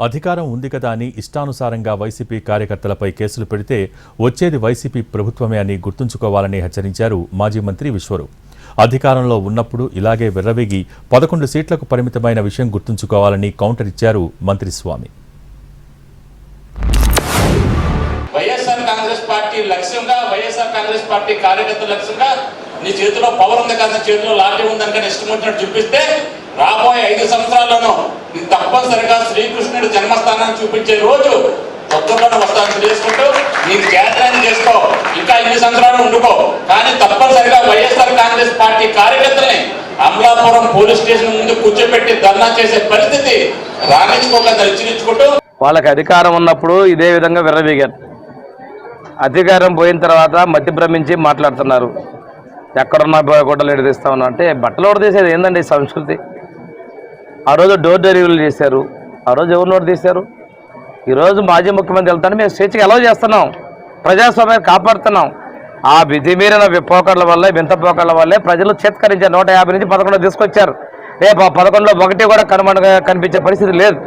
అధికారం ఉంది కదా అని ఇష్టానుసారంగా వైసీపీ కార్యకర్తలపై కేసులు పెడితే వచ్చేది వైసీపీ ప్రభుత్వమే అని గుర్తుంచుకోవాలని హెచ్చరించారు మాజీ మంత్రి విశ్వరూప్. అధికారంలో ఉన్నప్పుడు ఇలాగే విర్రవీగి 11 సీట్లకు పరిమితమైన విషయం గుర్తుంచుకోవాలని కౌంటర్ ఇచ్చారు మంత్రి స్వామి. వైఎస్ఆర్ కాంగ్రెస్ పార్టీ లక్ష్యంగా, వైఎస్ఆర్ కాంగ్రెస్ పార్టీ కార్యకర్తల లక్ష్యంగా నీ చేతిలో పవర్ ఉంది కదా, చేతిలో లాఠీ ఉందని ఇష్టం వచ్చినట్టు చూపిస్తే రాబోయే 5 సంవత్సరాల్లోనూ నీ తప్పనిసరిగా శ్రీకృష్ణుడి జన్మస్థానాన్ని చూపించే రోజు తొందరలోనే వస్తానని తెలియజేసుకుంటూ నీకు చేతనాన్ని చేసుకో, ఇంకా 2 సంవత్సరాలు ఉండుకో, కానీ తప్పనిసరిగా వైఎస్ఆర్ కాంగ్రెస్ పార్టీ కార్యకర్తల్ని అమలాపురం పోలీస్ స్టేషన్ ముందు కూర్చోబెట్టి ధర్నా చేసే పరిస్థితి రాణించుకోకుండా హెచ్చరించుకుంటూ వాళ్ళకి అధికారం ఉన్నప్పుడు ఇదే విధంగా విర్రవీగారు. అధికారం పోయిన తర్వాత మతి భ్రమించి మాట్లాడుతున్నారు. ఎక్కడున్నా గుడ్డలు ఎడదీస్తా ఉన్నా అంటే బట్టలు ఓడదీసేది ఏందండి సంస్కృతి? ఆ రోజు డోర్ డెలివరీలు చేశారు, ఆ రోజు ఎవరు నోటు తీశారు? ఈరోజు మాజీ ముఖ్యమంత్రి వెళ్తాను మేము స్వేచ్ఛగా అలౌ చేస్తున్నాం, ప్రజాస్వామ్యాన్ని కాపాడుతున్నాం. ఆ విధిమీరిన పోకడల వల్లే, వింత పోకడల వల్లే ప్రజలు చేత్కరించారు. 150 నుంచి 11 తీసుకొచ్చారు. రేపు 11లో 1 కూడా కనిపించే పరిస్థితి లేదు.